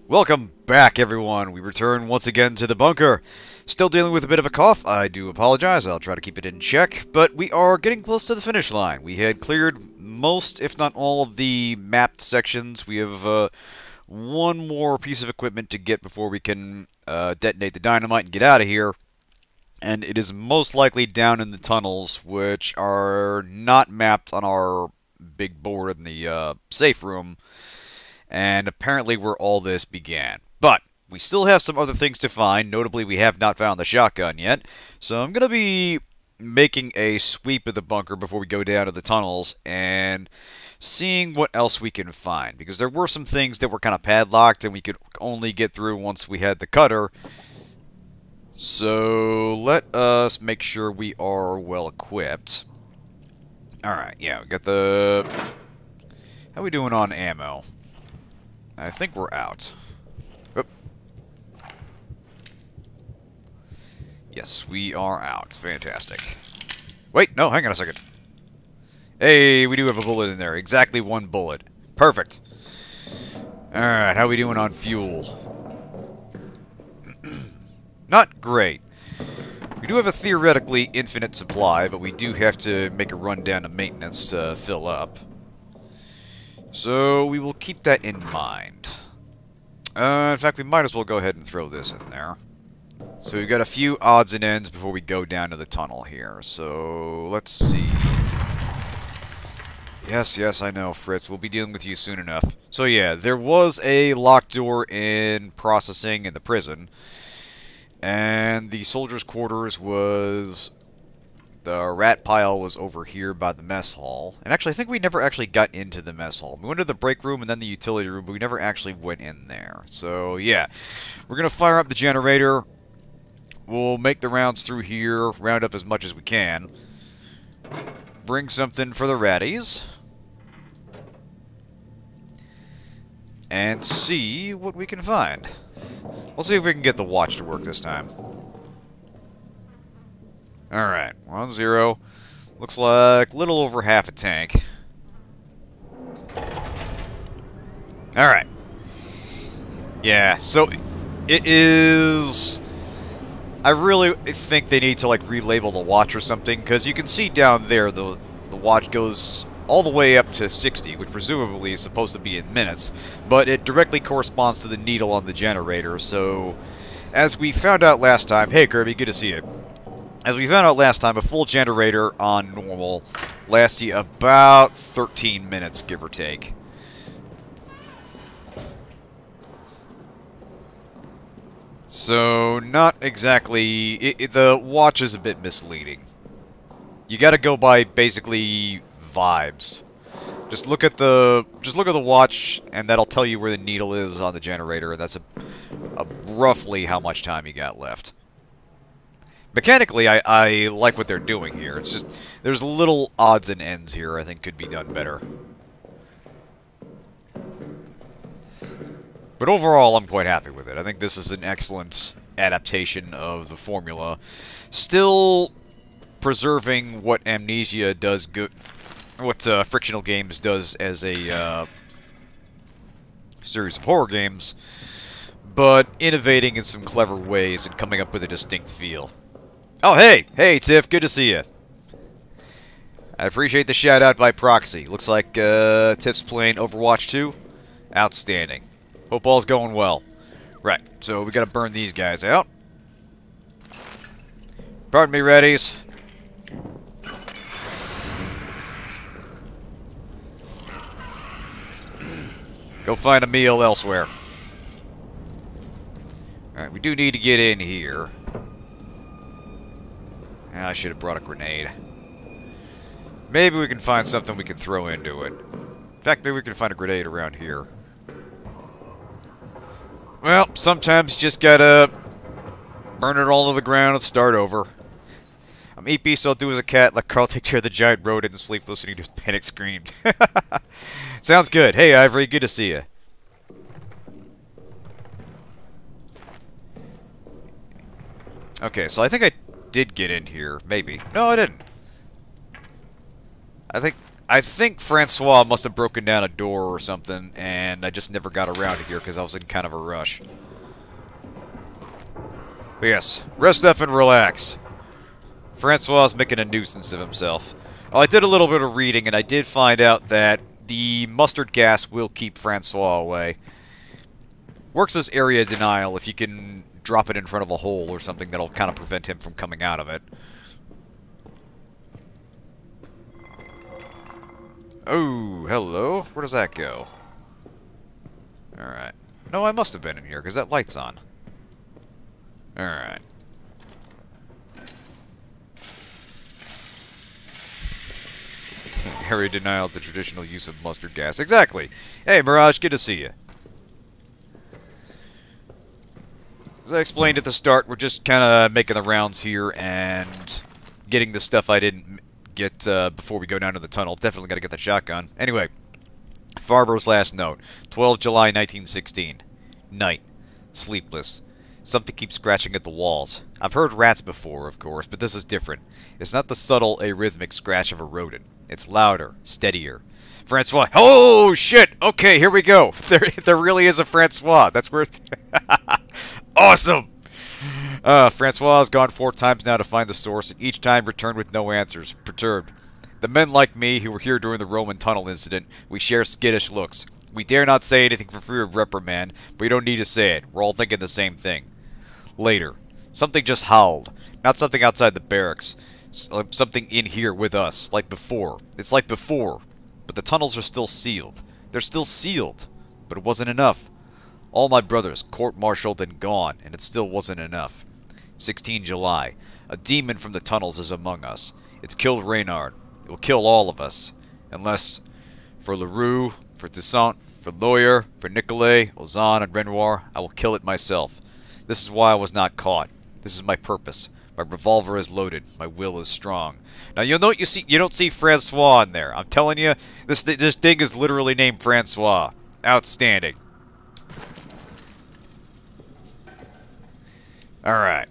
Welcome back, everyone. We return once again to the bunker. Still dealing with a bit of a cough. I do apologize. I'll try to keep it in check. But we are getting close to the finish line. We had cleared most, if not all, of the mapped sections. We have one more piece of equipment to get before we can detonate the dynamite and get out of here. And it is most likely down in the tunnels, which are not mapped on our big board in the safe room. And apparently where all this began. But we still have some other things to find. Notably, we have not found the shotgun yet. So I'm going to be making a sweep of the bunker before we go down to the tunnels and seeing what else we can find. Because there were some things that were kind of padlocked and we could only get through once we had the cutter. So let us make sure we are well equipped. Alright, yeah, we got the... How are we doing on ammo? I think we're out. Oop. Yes, we are out. Fantastic. Wait, no, hang on a second. Hey, we do have a bullet in there. Exactly one bullet. Perfect. Alright, how are we doing on fuel? Not great. We do have a theoretically infinite supply, but we do have to make a run down to maintenance to fill up. So we will keep that in mind. In fact, we might as well go ahead and throw this in there. So we've got a few odds and ends before we go down to the tunnel here. So let's see. Yes, I know, Fritz. We'll be dealing with you soon enough. So yeah, there was a locked door in processing in the prison. And the soldiers' quarters was... The rat pile was over here by the mess hall. And actually, I think we never actually got into the mess hall. We went to the break room and then the utility room, but we never actually went in there. So, yeah. We're going to fire up the generator. We'll make the rounds through here, round up as much as we can. Bring something for the ratties. And see what we can find. We'll see if we can get the watch to work this time. Alright, we're on 0. Looks like a little over half a tank. Alright. Yeah, so it is... I really think they need to, like, relabel the watch or something, because you can see down there the watch goes all the way up to 60, which presumably is supposed to be in minutes, but it directly corresponds to the needle on the generator, so... As we found out last time... Hey, Kirby, good to see you. As we found out last time, a full generator on normal lasts you about 13 minutes, give or take. So, not exactly... the watch is a bit misleading. You gotta go by, basically, vibes. Just look at the watch, and that'll tell you where the needle is on the generator, and that's roughly how much time you got left. Mechanically, I like what they're doing here. It's just, there's little odds and ends here I think could be done better. But overall, I'm quite happy with it. I think this is an excellent adaptation of the formula. Still preserving what Amnesia does good, what Frictional Games does as a series of horror games, but innovating in some clever ways and coming up with a distinct feel. Oh, hey! Hey, Tiff, good to see you. I appreciate the shout-out by proxy. Looks like Tiff's playing Overwatch 2. Outstanding. Hope all's going well. Right, so we gotta burn these guys out. Pardon me, Reddies. Go find a meal elsewhere. Alright, we do need to get in here. I should have brought a grenade. Maybe we can find something we can throw into it. In fact, maybe we can find a grenade around here. Well, sometimes you just gotta burn it all to the ground and start over. I'm EP, so I'll do as a cat, let Carl take care of the giant rodent and sleep listening to his panic scream. Sounds good. Hey, Ivory, good to see you. Okay, so I think I did get in here. Maybe. No, I didn't. I think I think Francois must have broken down a door or something, and I just never got around to here because I was in kind of a rush. But yes, rest up and relax. Francois is making a nuisance of himself. Well, I did a little bit of reading, and I did find out that the mustard gas will keep Francois away. Works as area denial if you can drop it in front of a hole or something that'll kind of prevent him from coming out of it. Oh, hello. Where does that go? Alright. No, I must have been in here, because that light's on. Alright. Area denial is the traditional use of mustard gas. Exactly. Hey, Mirage, good to see you. As I explained at the start, we're just kind of making the rounds here and getting the stuff I didn't get before we go down to the tunnel. Definitely got to get the shotgun. Anyway, Farber's last note. 12 July 1916. Night. Sleepless. Something keeps scratching at the walls. I've heard rats before, of course, but this is different. It's not the subtle, arrhythmic scratch of a rodent. It's louder, steadier. Francois. Oh, shit! Okay, here we go. There really is a Francois. That's where... Awesome! Francois has gone 4 times now to find the source, and each time returned with no answers. Perturbed. The men like me, who were here during the Roman tunnel incident, we share skittish looks. We dare not say anything for fear of reprimand, but we don't need to say it. We're all thinking the same thing. Later. Something just howled. Not something outside the barracks. Something in here with us, like before. It's like before. But the tunnels are still sealed. They're still sealed. But it wasn't enough. All my brothers, court-martialed and gone, and it still wasn't enough. 16 July. A demon from the tunnels is among us. It's killed Reynard. It will kill all of us. Unless, for Leroux, for Toussaint, for Lawyer, for Nicolet, Ozan, and Renoir, I will kill it myself. This is why I was not caught. This is my purpose. My revolver is loaded. My will is strong. Now you'll note you don't see Francois in there. I'm telling you, this thing is literally named Francois. Outstanding. Alright.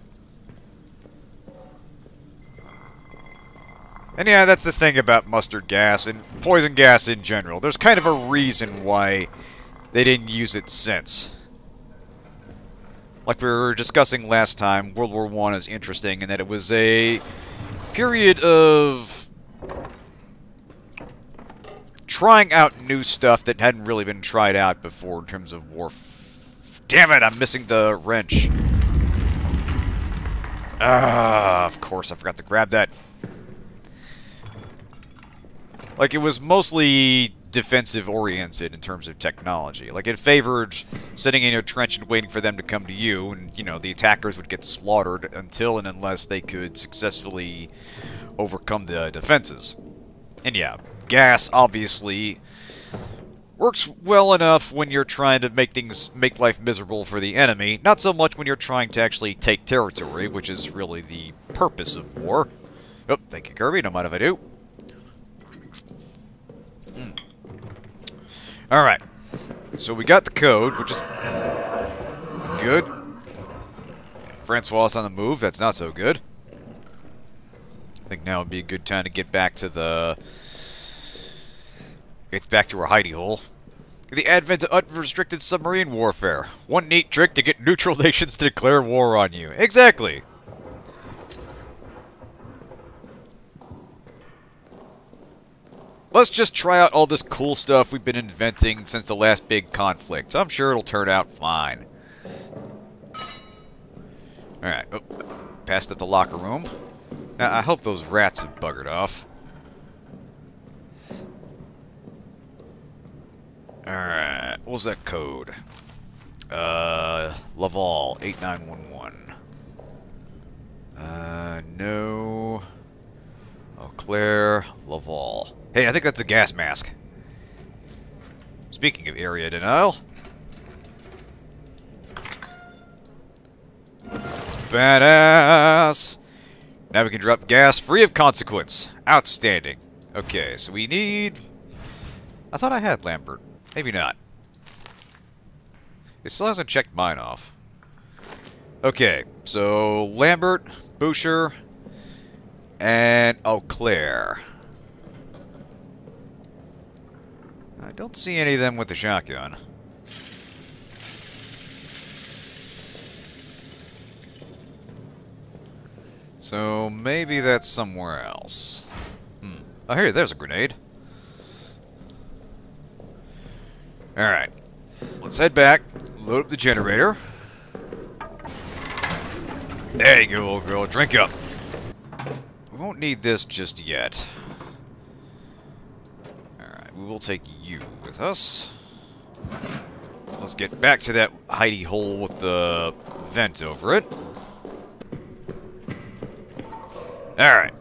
And yeah, that's the thing about mustard gas and poison gas in general. There's kind of a reason why they didn't use it since. Like we were discussing last time, World War I is interesting in that it was a period of trying out new stuff that hadn't really been tried out before in terms of warfare. Damn it, I'm missing the wrench. Ah, of course, I forgot to grab that. Like, it was mostly defensive-oriented in terms of technology. Like, it favored sitting in your trench and waiting for them to come to you, and, you know, the attackers would get slaughtered until and unless they could successfully overcome the defenses. And yeah, gas, obviously, works well enough when you're trying to make life miserable for the enemy, not so much when you're trying to actually take territory, which is really the purpose of war. Oh, thank you, Kirby, don't mind if I do. Alright, so we got the code, which is good. Francois is on the move, that's not so good. I think now would be a good time to get back to our hidey hole. The advent of unrestricted submarine warfare. One neat trick to get neutral nations to declare war on you. Exactly. Let's just try out all this cool stuff we've been inventing since the last big conflict. I'm sure it'll turn out fine. Alright, oh, passed up the locker room. Now, I hope those rats have buggered off. Alright, what was that code? Laval, 8911. No. Eau Claire, Laval. Hey, I think that's a gas mask. Speaking of area denial. Badass! Now we can drop gas free of consequence. Outstanding. Okay, so we need... I thought I had Lambert. Maybe not. It still hasn't checked mine off. Okay, so Lambert, Boucher, and Eau Claire. I don't see any of them with the shotgun. So maybe that's somewhere else. Oh, here, there's a grenade. Alright. Let's head back, load up the generator. There you go, old girl. Drink up. We won't need this just yet. Alright, we will take you with us. Let's get back to that hidey hole with the vent over it. Alright.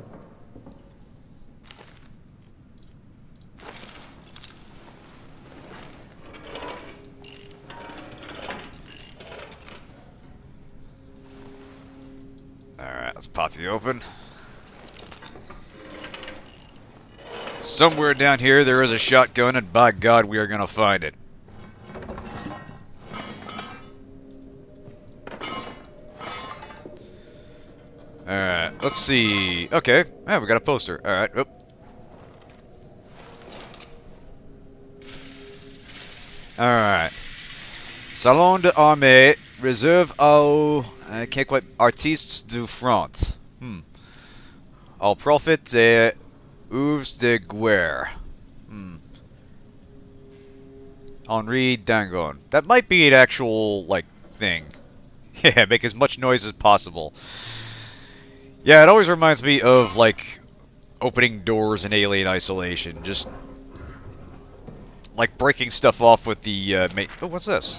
Alright, let's pop you open. Somewhere down here there is a shotgun, and by God, we are gonna find it. Alright, let's see. Okay, yeah, we got a poster. Alright, oop. Alright. Salon d'Armée, réserve aux... I can't quite... Artistes du front. Au profit des oeuvres de guerre. Henri Dangon. That might be an actual, like, thing. Yeah, make as much noise as possible. Yeah, it always reminds me of, like, opening doors in Alien Isolation. Just, like, breaking stuff off with the, oh, what's this?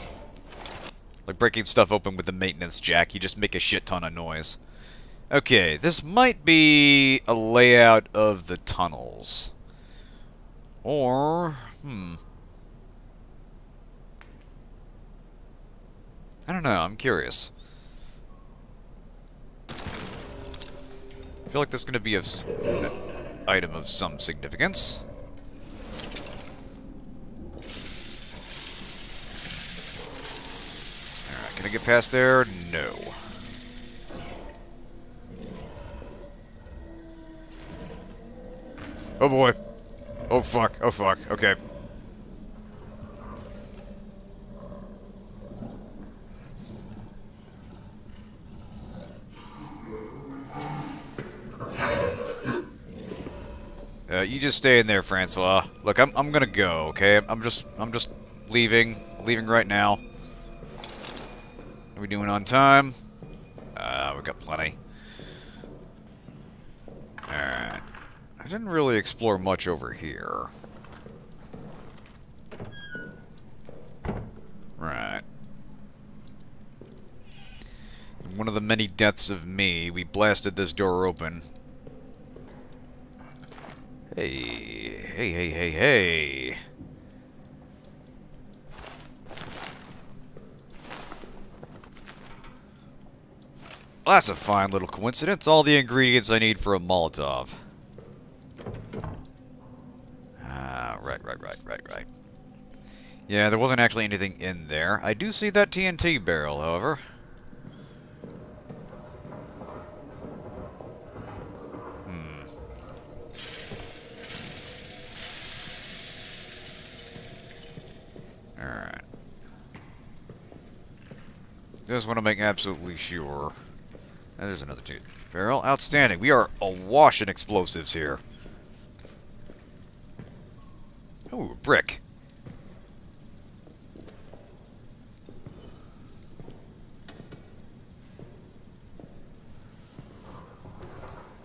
Like, breaking stuff open with the maintenance jack. You just make a shit ton of noise. Okay, this might be a layout of the tunnels. Or, I don't know, I'm curious. I feel like this is going to be an item of some significance. Alright, can I get past there? No. Oh boy. Oh fuck, oh fuck, okay. You just stay in there, Francois. Look, I'm gonna go, okay? I'm just leaving right now. Are we doing on time? We got plenty. Alright. I didn't really explore much over here. Right. One of the many deaths of me, we blasted this door open. Hey, hey, hey, hey, hey. Well, that's a fine little coincidence. All the ingredients I need for a Molotov. Ah, right. Yeah, there wasn't actually anything in there. I do see that TNT barrel, however. Alright. Just want to make absolutely sure. There's another barrel. Outstanding. We are awash in explosives here. Ooh, a brick.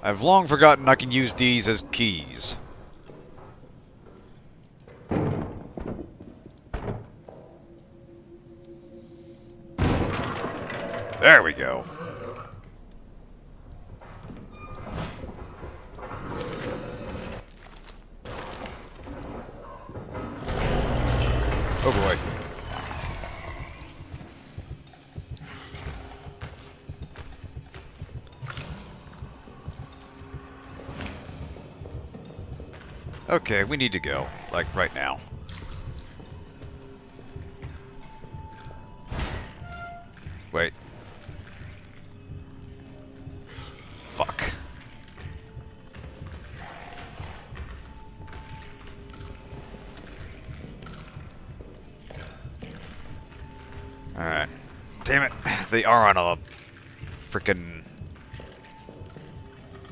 I've long forgotten I can use these as keys. There we go. Oh boy. Okay, we need to go. Like, right now. Wait. Fuck. Damn it. They are on a frickin'...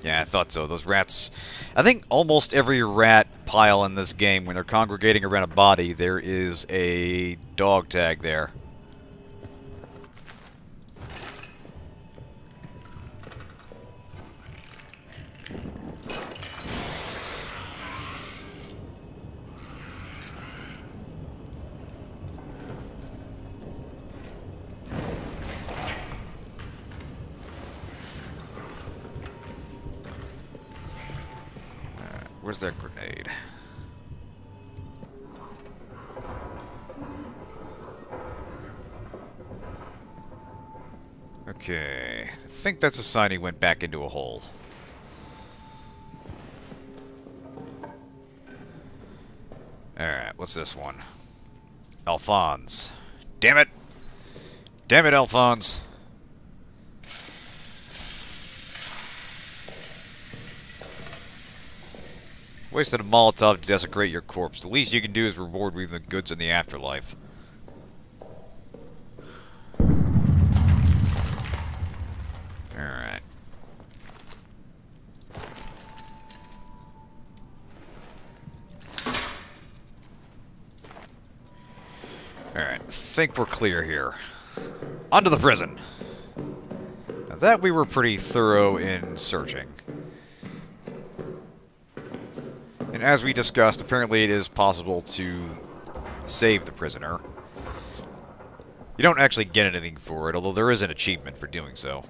Yeah, I thought so. Those rats... I think almost every rat pile in this game, when they're congregating around a body, there is a dog tag there. Where's that grenade? Okay. I think that's a sign he went back into a hole. Alright, what's this one? Alphonse. Damn it! Damn it, Alphonse! Wasted a Molotov to desecrate your corpse. The least you can do is reward me with the goods in the afterlife. Alright. Alright, I think we're clear here. On to the prison! Now that we were pretty thorough in searching. And as we discussed, apparently it is possible to save the prisoner. You don't actually get anything for it, although there is an achievement for doing so.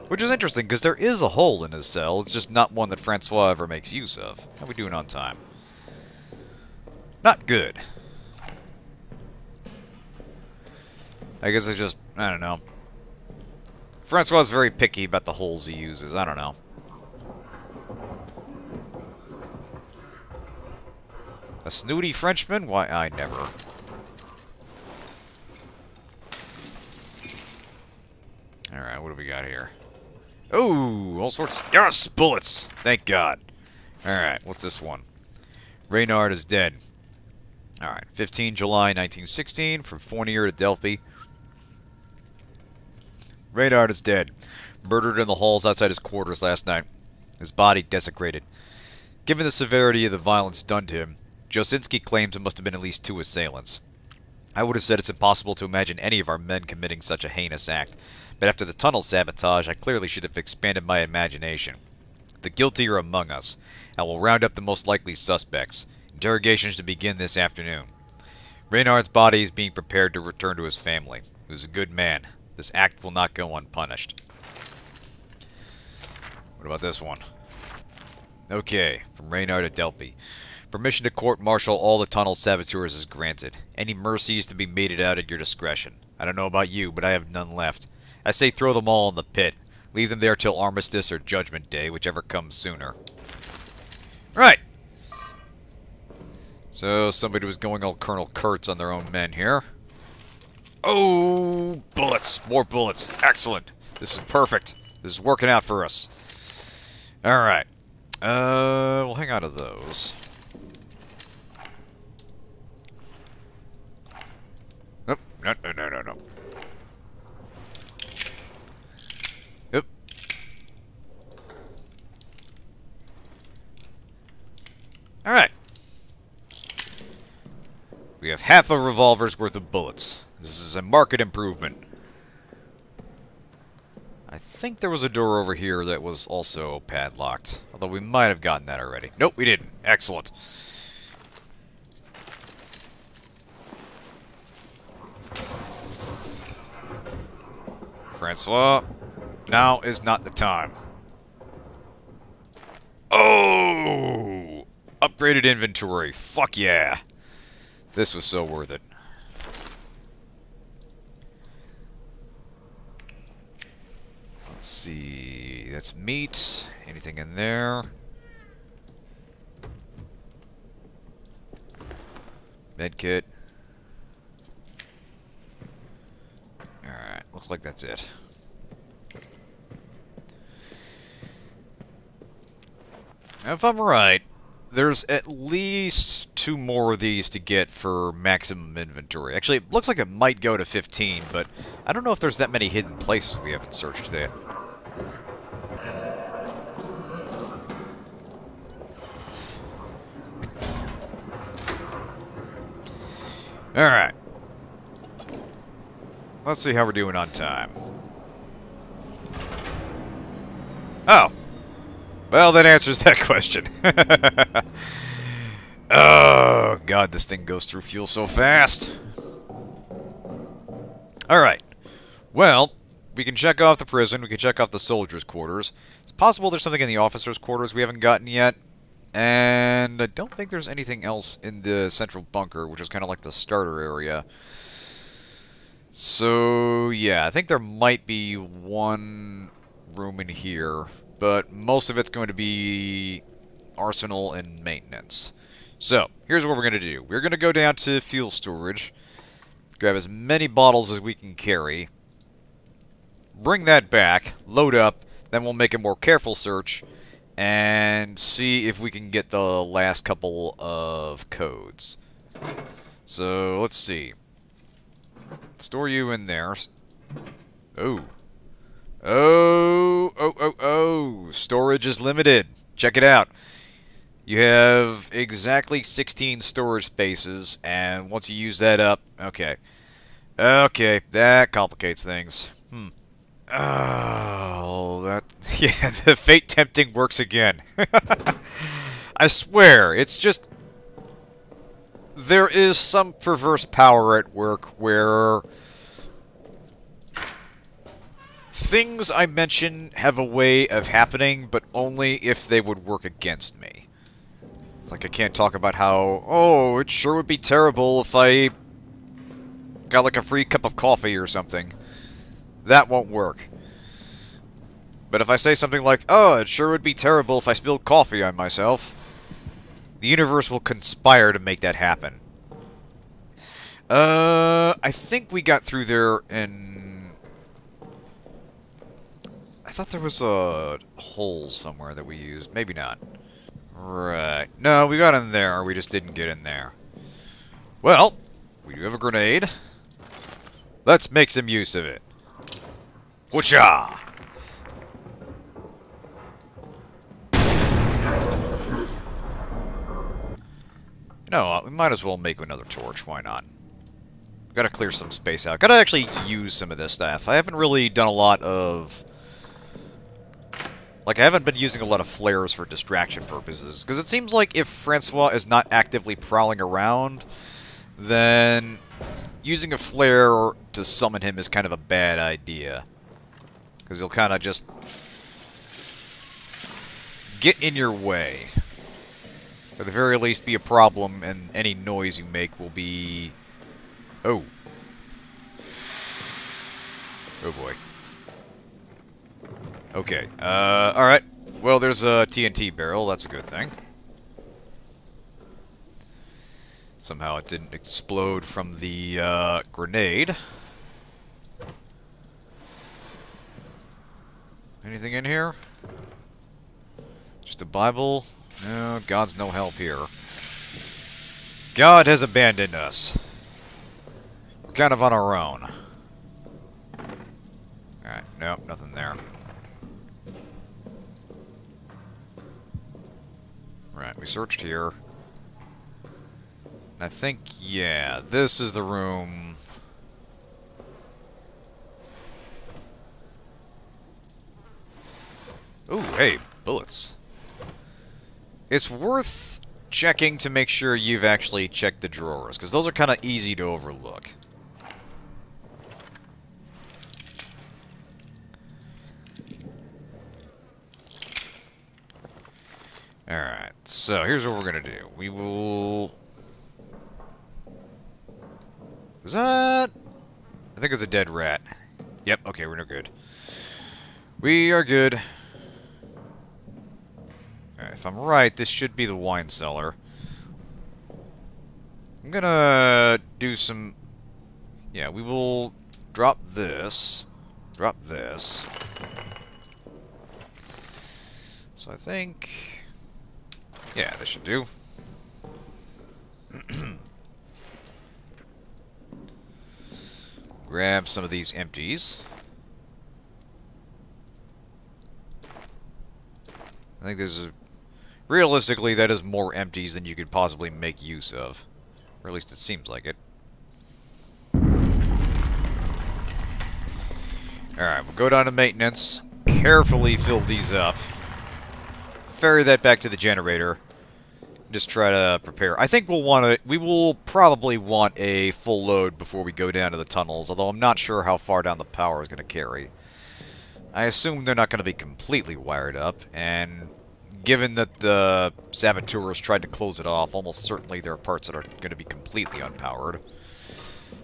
Which is interesting, because there is a hole in his cell, it's just not one that Francois ever makes use of. How are we doing on time? Not good. I guess it's just, I don't know. Francois is very picky about the holes he uses, I don't know. A snooty Frenchman? Why, I never. Alright, what do we got here? Oh, all sorts. Yes, bullets! Thank God. Alright, what's this one? Reynard is dead. Alright, 15 July 1916, from Fournier to Delphi. Reynard is dead. Murdered in the halls outside his quarters last night. His body desecrated. Given the severity of the violence done to him, Josinski claims it must have been at least 2 assailants. I would have said it's impossible to imagine any of our men committing such a heinous act, but after the tunnel sabotage, I clearly should have expanded my imagination. The guilty are among us. I will round up the most likely suspects. Interrogations to begin this afternoon. Reynard's body is being prepared to return to his family. He was a good man. This act will not go unpunished. What about this one? Okay, from Reynard to Delphi. Permission to court-martial all the tunnel saboteurs is granted. Any mercy is to be meted out at your discretion. I don't know about you, but I have none left. I say throw them all in the pit. Leave them there till Armistice or Judgment Day, whichever comes sooner. Right. So, somebody was going all Colonel Kurtz on their own men here. Oh, bullets. More bullets. Excellent. This is perfect. This is working out for us. Alright. We'll hang on to those. Nope. No. Yep. Alright. We have half a revolver's worth of bullets. This is a marked improvement. I think there was a door over here that was also padlocked. Although we might have gotten that already. Nope, we didn't. Excellent. Francois, now is not the time. Oh! Upgraded inventory. Fuck yeah. This was so worth it. Let's see. That's meat. Anything in there? Medkit. Alright, looks like that's it. If I'm right, there's at least 2 more of these to get for maximum inventory. Actually, it looks like it might go to 15, but I don't know if there's that many hidden places we haven't searched yet. Alright. Let's see how we're doing on time. Oh. Well, that answers that question. Oh, God, this thing goes through fuel so fast. Alright. Well, we can check off the prison. We can check off the soldiers' quarters. It's possible there's something in the officers' quarters we haven't gotten yet. And I don't think there's anything else in the central bunker, which is kind of like the starter area. So, yeah, I think there might be one room in here, but most of it's going to be arsenal and maintenance. So, here's what we're going to do. We're going to go down to fuel storage, grab as many bottles as we can carry, bring that back, load up, then we'll make a more careful search, and see if we can get the last couple of codes. So, let's see. Store you in there. Oh. Oh. Storage is limited. Check it out. You have exactly 16 storage spaces, and once you use that up... Okay. Okay, that complicates things. Oh, that... Yeah, the fate tempting works again. I swear, it's just... There is some perverse power at work where... things I mention have a way of happening, but only if they would work against me. It's like I can't talk about how, oh, it sure would be terrible if I got like a free cup of coffee or something. That won't work. But if I say something like, oh, it sure would be terrible if I spilled coffee on myself, the universe will conspire to make that happen. I think we got through there in... I thought there was a hole somewhere that we used. Maybe not. Right. No, we got in there. We just didn't get in there. Well, we do have a grenade. Let's make some use of it. Whoosha! No, we might as well make another torch. Why not? Gotta clear some space out. Gotta actually use some of this stuff. I haven't really done a lot of... Like, I haven't been using a lot of flares for distraction purposes. Because it seems like if Francois is not actively prowling around, then using a flare to summon him is kind of a bad idea. Because he'll kind of just get in your way. Or at the very least be a problem, and any noise you make will be... Oh. Oh boy. Okay, alright. Well, there's a TNT barrel, that's a good thing. Somehow it didn't explode from the, grenade. Anything in here? Just a Bible? No, God's no help here. God has abandoned us. We're kind of on our own. Alright, nope, nothing there. Right, we searched here. And I think, yeah, this is the room. Ooh, hey, bullets. It's worth checking to make sure you've actually checked the drawers, because those are kind of easy to overlook. Alright, so here's what we're gonna do. We will... Is that... I think it's a dead rat. Yep, okay, we're no good. We are good. Alright, if I'm right, this should be the wine cellar. I'm gonna do some... Yeah, we will drop this. Drop this. So I think... Yeah, this should do. Grab some of these empties. I think this is... Realistically, that is more empties than you could possibly make use of. Or at least it seems like it. Alright, we'll go down to maintenance. Carefully fill these up. Ferry that back to the generator. Just try to prepare. I think we will probably want a full load before we go down to the tunnels, although I'm not sure how far down the power is going to carry. I assume they're not going to be completely wired up, and given that the saboteurs tried to close it off, almost certainly there are parts that are going to be completely unpowered.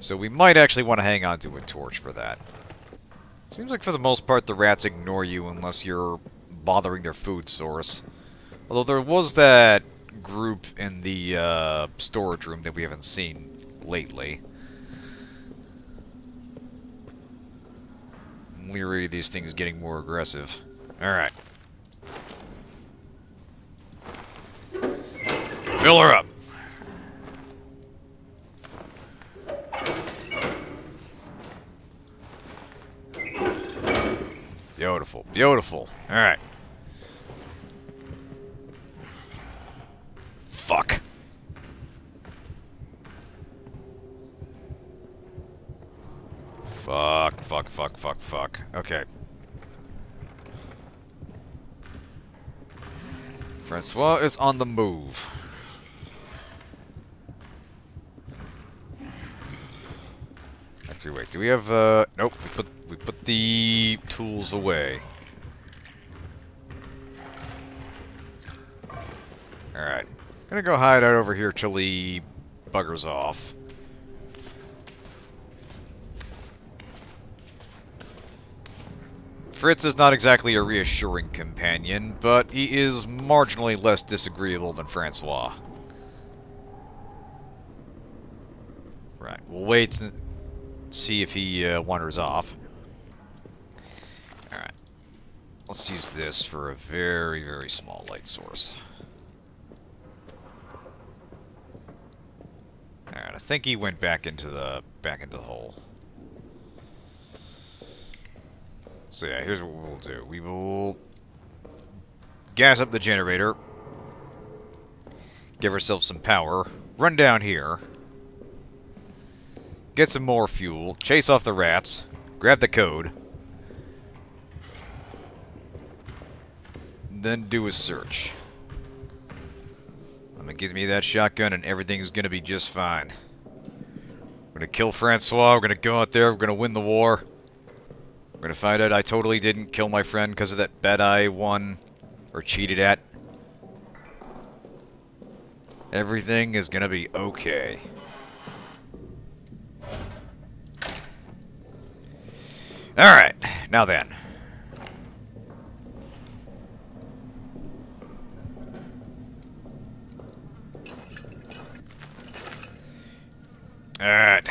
So we might actually want to hang on to a torch for that. Seems like for the most part the rats ignore you unless you're bothering their food source. Although there was that group in the storage room that we haven't seen lately. I'm leery of these things getting more aggressive. Alright. Fill her up. Beautiful, beautiful. Alright. Fuck. Fuck, fuck, fuck, fuck, fuck. Okay. Francois is on the move. Actually, wait, do we have, nope, we put the tools away. Alright. Gonna go hide out over here till he buggers off. Fritz is not exactly a reassuring companion, but he is marginally less disagreeable than Francois. Right, we'll wait and see if he wanders off. Alright. Let's use this for a very, very small light source. Alright, I think he went back into the hole. So yeah, here's what we'll do. We will gas up the generator, give ourselves some power, run down here, get some more fuel, chase off the rats, grab the code, then do a search. I'm gonna give me that shotgun and everything's gonna be just fine. We're gonna kill Francois, we're gonna go out there, we're gonna win the war. We're gonna find out I totally didn't kill my friend because of that bet I won, or cheated at. Everything is gonna be okay. Alright, now then. Alright.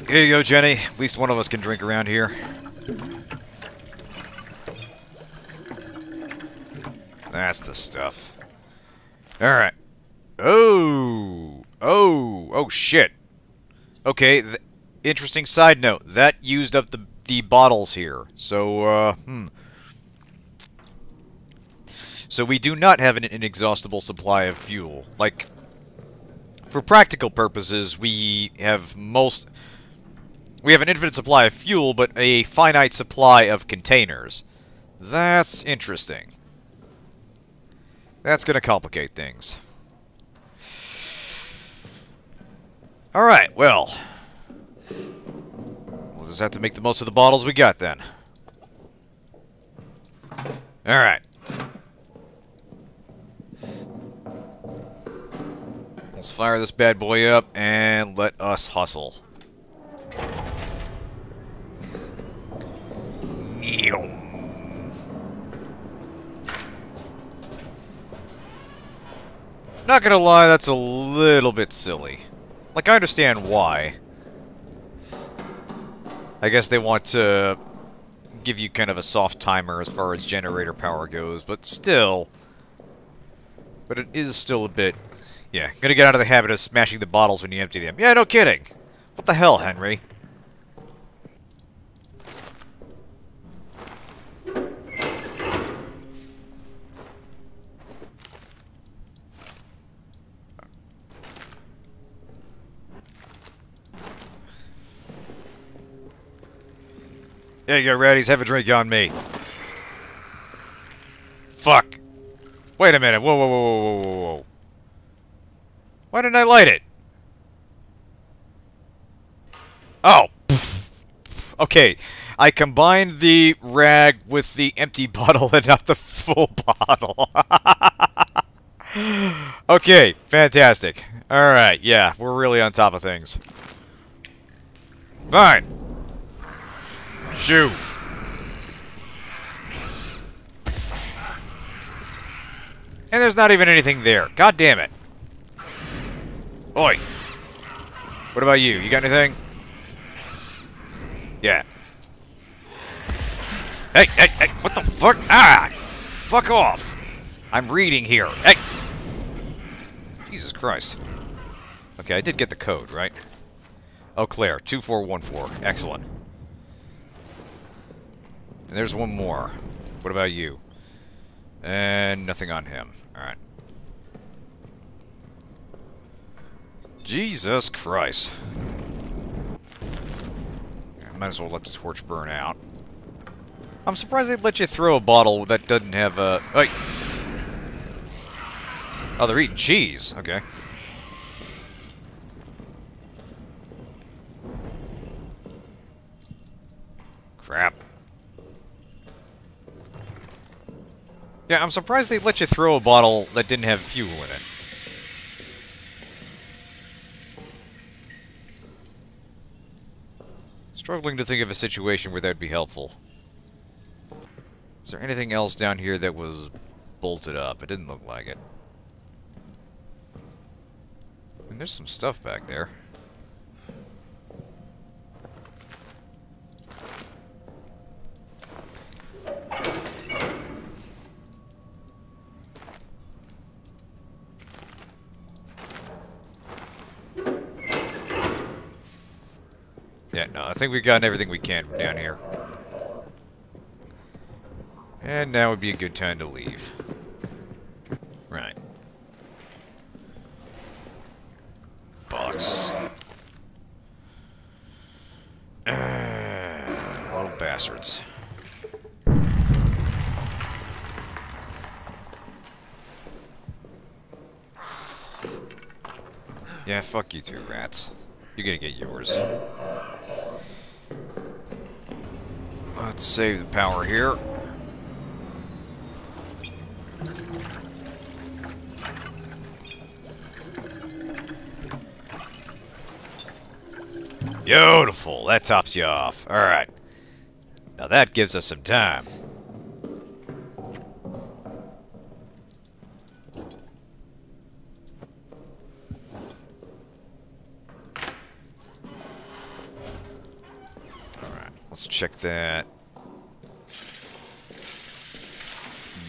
Here you go, Jenny. At least one of us can drink around here. That's the stuff. Alright. Oh, shit. Okay, interesting side note. That used up the bottles here. So, So we do not have an inexhaustible supply of fuel. Like, for practical purposes, we have an infinite supply of fuel, but a finite supply of containers. That's interesting. That's gonna complicate things. Alright, well. We'll just have to make the most of the bottles we got, then. Alright. Let's fire this bad boy up, and let us hustle. Not gonna lie, that's a little bit silly. Like, I understand why. I guess they want to give you kind of a soft timer as far as generator power goes, but still. But it is still a bit Yeah, gonna get out of the habit of smashing the bottles when you empty them. Yeah, no kidding. What the hell, Henry? There you go, Raddies. Have a drink on me. Fuck. Wait a minute. Whoa, whoa, whoa, whoa, whoa, whoa, whoa. Why didn't I light it? Oh. Okay. I combined the rag with the empty bottle and not the full bottle. Okay. Fantastic. Alright. Yeah. We're really on top of things. Fine. Shoot. And there's not even anything there. God damn it. Oi. What about you? You got anything? Yeah. Hey, hey, hey, what the fuck? Ah! Fuck off. I'm reading here. Hey! Jesus Christ. Okay, I did get the code, right? Eau Claire, 2414. Excellent. And there's one more. What about you? And nothing on him. Alright. Jesus Christ. I might as well let the torch burn out. I'm surprised they'd let you throw a bottle that doesn't have a... Hey! Oh, they're eating cheese. Okay. Crap. Yeah, I'm surprised they let you throw a bottle that didn't have fuel in it. Struggling to think of a situation where that'd be helpful. Is there anything else down here that was bolted up? It didn't look like it. I mean, there's some stuff back there. Yeah, no, I think we've gotten everything we can from down here. And now would be a good time to leave. Right. Box. Little bastards. Yeah, fuck you two rats. You're gonna get yours. Let's save the power here. Beautiful. That tops you off. Alright. Now that gives us some time. Alright. Let's check that.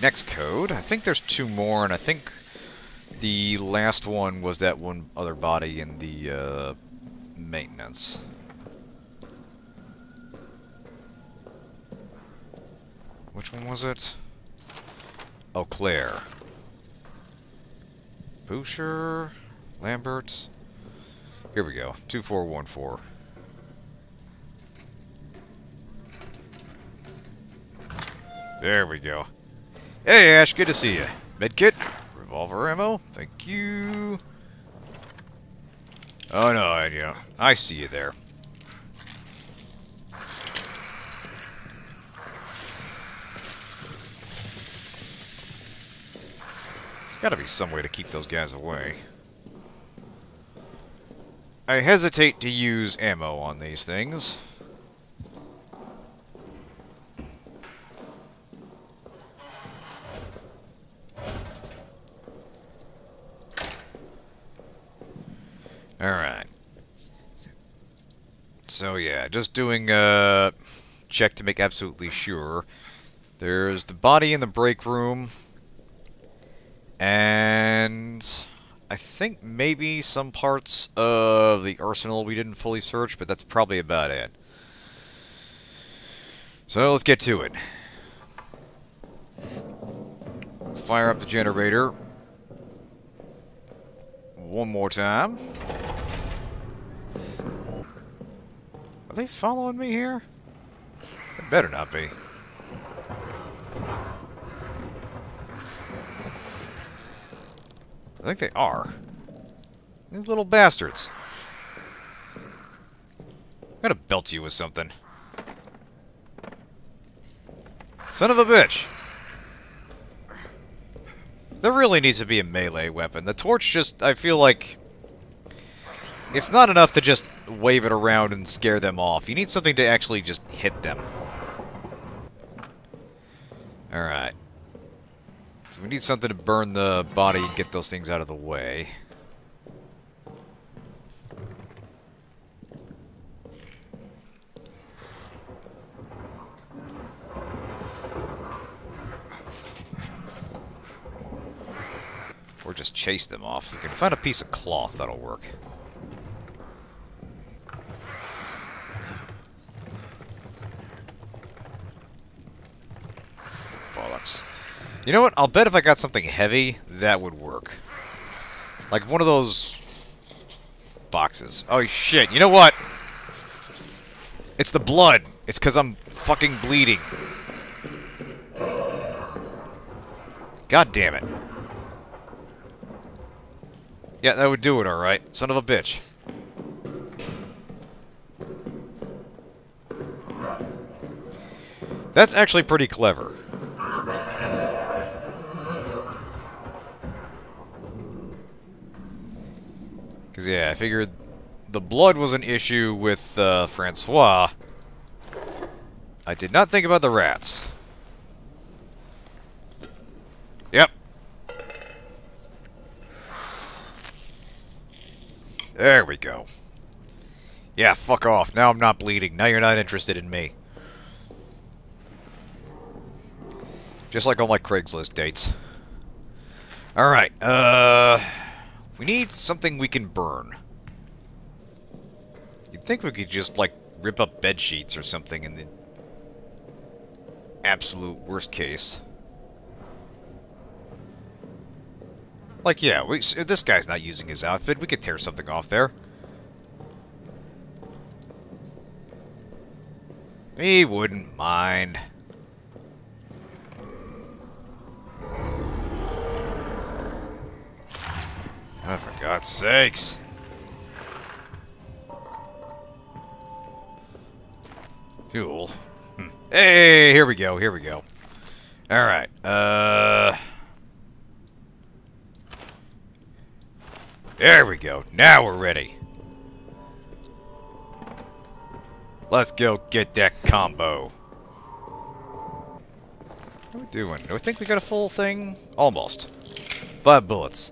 Next code. I think there's two more, and I think the last one was that one other body in the maintenance. Which one was it? Eau Claire. Boucher. Lambert. Here we go. 2414. There we go. Hey Ash, good to see you. Medkit. Revolver ammo. Thank you. Oh no, I see you there. There's gotta be some way to keep those guys away. I hesitate to use ammo on these things. Alright. So yeah, just doing a check to make absolutely sure. There's the body in the break room. And I think maybe some parts of the arsenal we didn't fully search, but that's probably about it. So let's get to it. Fire up the generator. One more time. Are they following me here? They better not be. I think they are. These little bastards. I'm gonna belt you with something. Son of a bitch! There really needs to be a melee weapon. The torch just, I feel like... It's not enough to just wave it around and scare them off. You need something to actually just hit them. Alright. So we need something to burn the body and get those things out of the way. Or just chase them off. We can find a piece of cloth, that'll work. Bollocks. You know what? I'll bet if I got something heavy, that would work. Like one of those boxes. Oh shit, you know what? It's the blood. It's because I'm fucking bleeding. God damn it. Yeah, that would do it, alright. Son of a bitch. That's actually pretty clever. Because, yeah, I figured the blood was an issue with Francois. I did not think about the rats. Yep. There we go. Yeah, fuck off. Now I'm not bleeding. Now you're not interested in me. Just like all my Craigslist dates. Alright, we need something we can burn. You'd think we could just, like, rip up bed sheets or something in the absolute worst case. Like, yeah, this guy's not using his outfit. We could tear something off there. He wouldn't mind. Oh, for God's sakes. Fuel. Hey, here we go, here we go. Alright, there we go. Now we're ready. Let's go get that combo. What are we doing? Do I think we got a full thing? Almost. 5 bullets.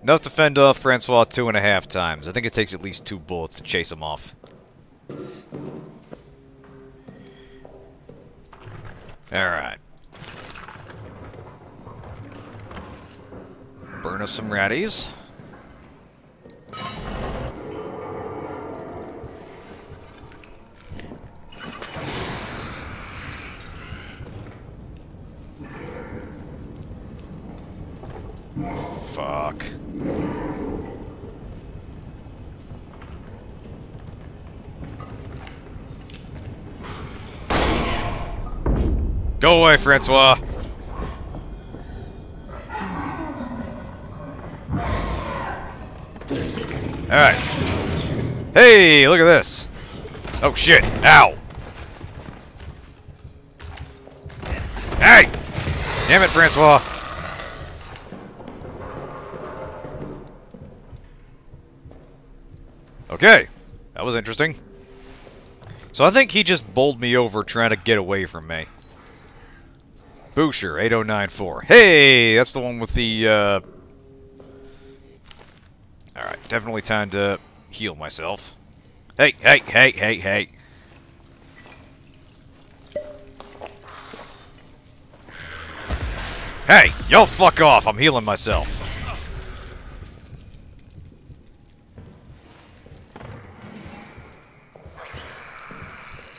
Enough to fend off Francois 2.5 times. I think it takes at least 2 bullets to chase him off. Alright. Burn us some ratties. Fuck. Go away, Francois. Alright. Hey, look at this. Oh, shit. Ow. Hey! Damn it, Francois. Okay. That was interesting. So I think he just bowled me over trying to get away from me. Boucher, 8094. Hey! That's the one with the, Alright, definitely time to heal myself. Hey, hey, hey, hey, hey. Hey, y'all fuck off. I'm healing myself.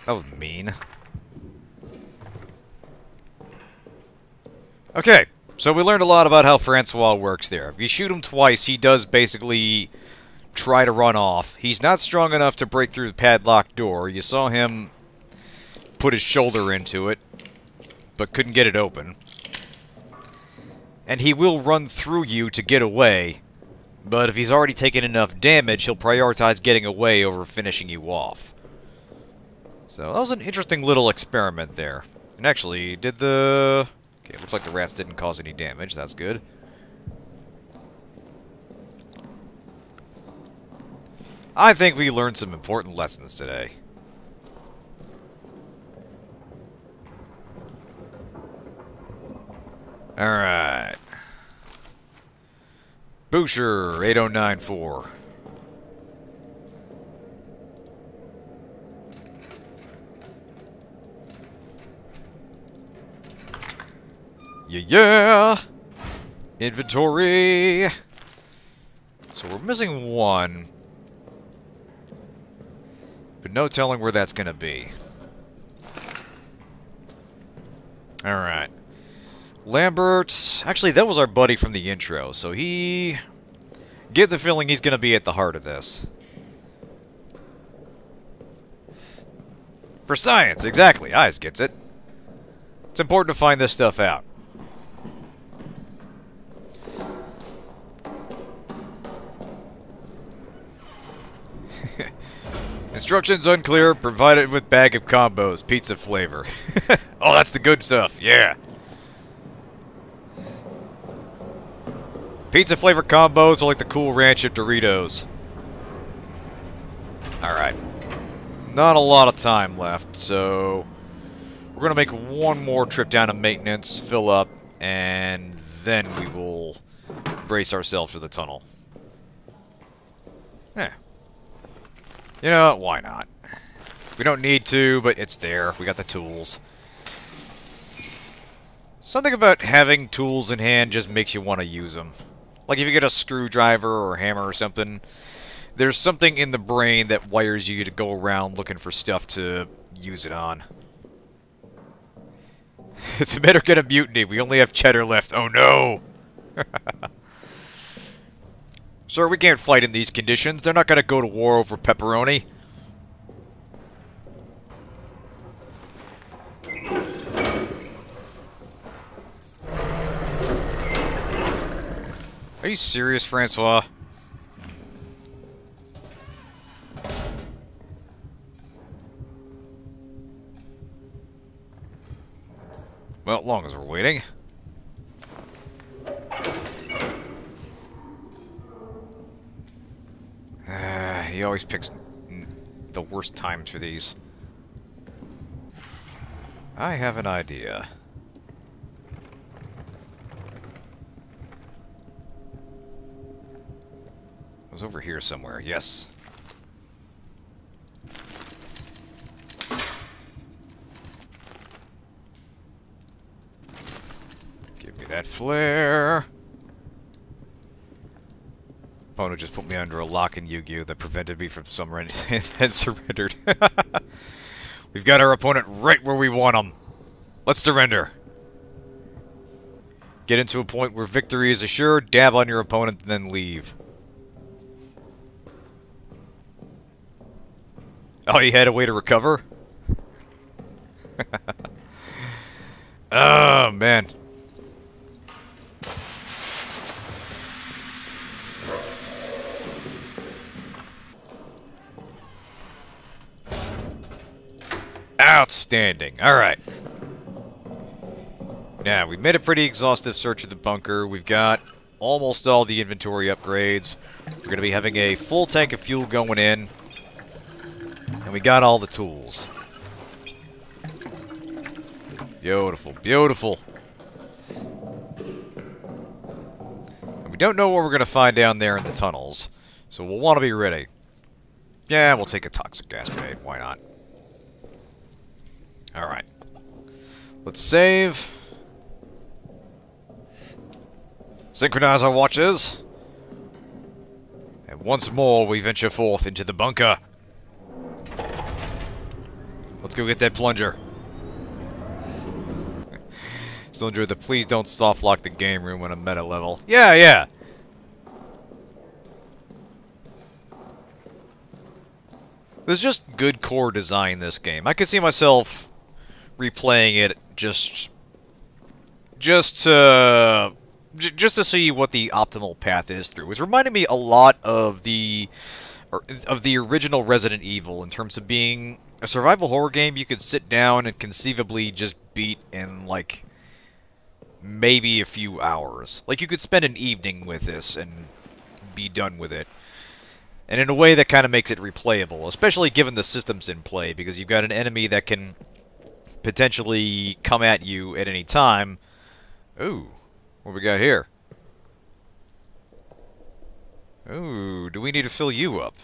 That was mean. Okay, so we learned a lot about how Francois works there. If you shoot him twice, he does basically try to run off. He's not strong enough to break through the padlocked door. You saw him put his shoulder into it, but couldn't get it open. And he will run through you to get away, but if he's already taken enough damage, he'll prioritize getting away over finishing you off. So that was an interesting little experiment there. And actually, did the... Okay, looks like the rats didn't cause any damage. That's good. I think we learned some important lessons today. Alright. Boucher, 8094. Yeah! Inventory! So we're missing one. But no telling where that's gonna be. Alright. Lambert... Actually, that was our buddy from the intro, so he... Get the feeling he's gonna be at the heart of this. For science, exactly. Eyes gets it. It's important to find this stuff out. Instructions unclear, provided with bag of combos, pizza flavor. Oh, that's the good stuff, yeah. Pizza flavor combos are like the Cool Ranch of Doritos. Alright. Not a lot of time left, so... We're gonna make one more trip down to maintenance, fill up, and then we will brace ourselves for the tunnel. Eh. You know, why not? We don't need to, but it's there. We got the tools. Something about having tools in hand just makes you want to use them. Like if you get a screwdriver or a hammer or something, there's something in the brain that wires you to go around looking for stuff to use it on. The men are gonna mutiny. We only have cheddar left. Oh no! Sir, we can't fight in these conditions. They're not gonna go to war over pepperoni. Are you serious, Francois? Well, long as we're waiting. He always picks the worst times for these. I have an idea. It was over here somewhere, yes. Give me that flare. Opponent just put me under a lock in Yu-Gi-Oh! That prevented me from summering and surrendered. We've got our opponent right where we want him. Let's surrender. Get into a point where victory is assured, dab on your opponent, and then leave. Oh, you had a way to recover? Oh, man. Outstanding. Alright. Now, we made a pretty exhaustive search of the bunker. We've got almost all the inventory upgrades. We're going to be having a full tank of fuel going in. And we got all the tools. Beautiful, beautiful. And we don't know what we're going to find down there in the tunnels. So we'll want to be ready. Yeah, we'll take a toxic gas grenade. Why not? Alright. Let's save. Synchronize our watches. And once more we venture forth into the bunker. Let's go get that plunger. Still enjoy the please don't soft lock the game room when I'm meta level. Yeah, yeah. There's just good core design in this game. I could see myself replaying it just to see what the optimal path is through. It's reminding me a lot of the original Resident Evil in terms of being a survival horror game you could sit down and conceivably just beat in, like, maybe a few hours. Like, you could spend an evening with this and be done with it. And in a way that kind of makes it replayable, especially given the systems in play, because you've got an enemy that can potentially come at you at any time. Ooh, what we got here? Ooh, do we need to fill you up?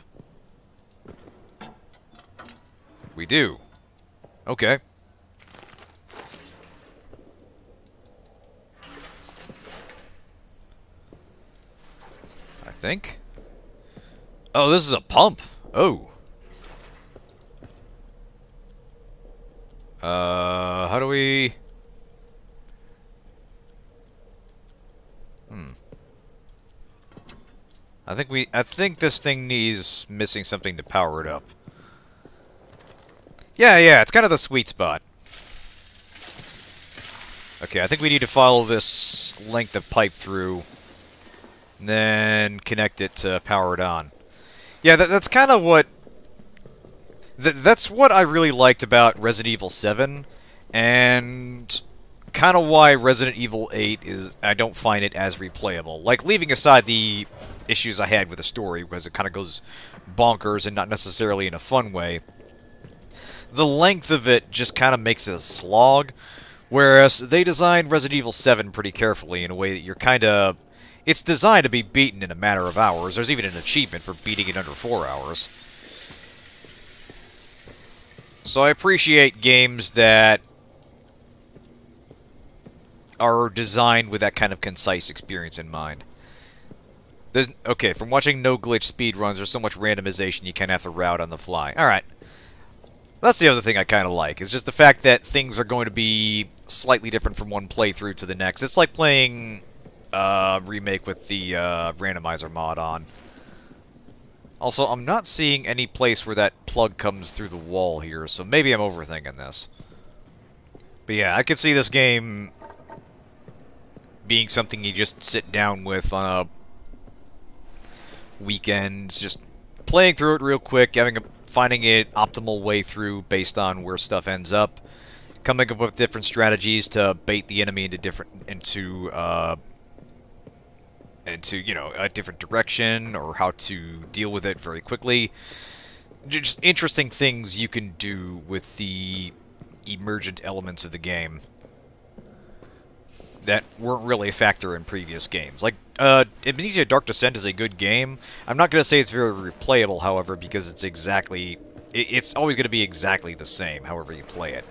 We do. Okay. I think. Oh, this is a pump. Oh. How do we... I think this thing needs missing something to power it up. Yeah, it's kind of the sweet spot. Okay, I think we need to follow this length of pipe through, and then connect it to power it on. Yeah, that's kind of what... that's what I really liked about Resident Evil 7, and kind of why Resident Evil 8 is... I don't find it as replayable. Like, leaving aside the issues I had with the story, because it kind of goes bonkers and not necessarily in a fun way. The length of it just kind of makes it a slog, whereas they designed Resident Evil 7 pretty carefully in a way that you're kind of... It's designed to be beaten in a matter of hours. There's even an achievement for beating it under 4 hours. So I appreciate games that are designed with that kind of concise experience in mind. Okay, from watching no-glitch speedruns, there's so much randomization you kind of have to route on the fly. Alright. That's the other thing I kind of like. It's just the fact that things are going to be slightly different from one playthrough to the next. It's like playing... remake with the randomizer mod on. Also, I'm not seeing any place where that plug comes through the wall here, so maybe I'm overthinking this. But yeah, I could see this game being something you just sit down with on a weekend, just playing through it real quick, finding it optimal way through based on where stuff ends up, coming up with different strategies to bait the enemy into you know, a different direction, or how to deal with it very quickly. Just interesting things you can do with the emergent elements of the game that weren't really a factor in previous games. Like, Amnesia Dark Descent is a good game. I'm not going to say it's very replayable, however, because it's exactly... It's always going to be exactly the same, however you play it.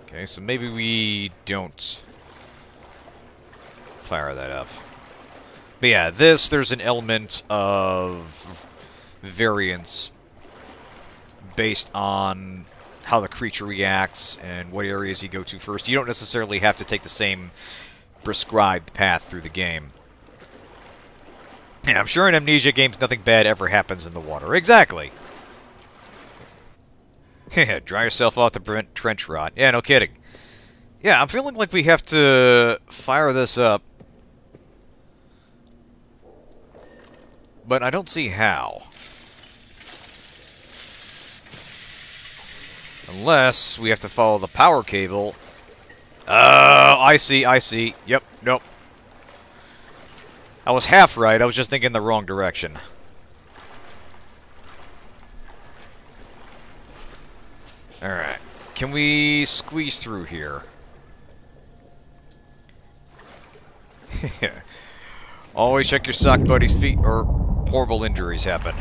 Okay, so maybe we don't... fire that up. But yeah, there's an element of variance based on how the creature reacts and what areas you go to first. You don't necessarily have to take the same prescribed path through the game. Yeah, I'm sure in Amnesia games nothing bad ever happens in the water. Exactly. Dry yourself off to prevent trench rot. Yeah, no kidding. Yeah, I'm feeling like we have to fire this up. But I don't see how. Unless we have to follow the power cable. Oh, I see. Yep, nope. I was half right, I was just thinking the wrong direction. Alright. Can we squeeze through here? Always check your sock buddy's feet, or horrible injuries happen.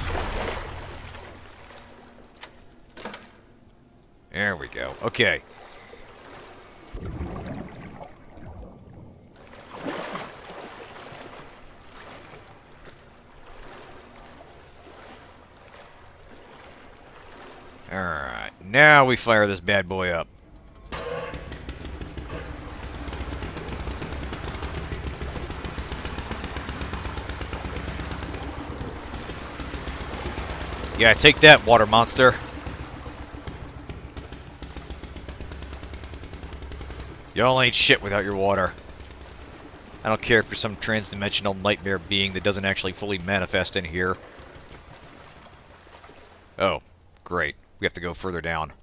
There we go. Okay. Alright, now we fire this bad boy up. Yeah, take that, water monster. Y'all ain't shit without your water. I don't care if you're some trans-dimensional nightmare being that doesn't actually fully manifest in here. Oh, great. We have to go further down.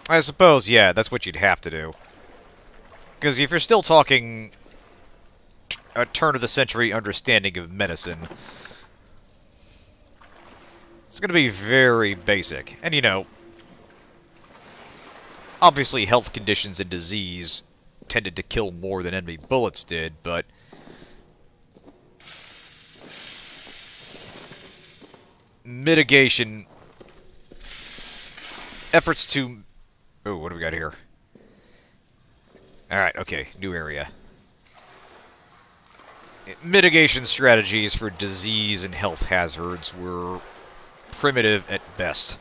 I suppose, yeah, that's what you'd have to do. Because if you're still talking a turn-of-the-century understanding of medicine, it's going to be very basic. And, you know, obviously health conditions and disease tended to kill more than enemy bullets did, but mitigation efforts to... Oh, what do we got here? Alright, okay, new area. Mitigation strategies for disease and health hazards were primitive at best.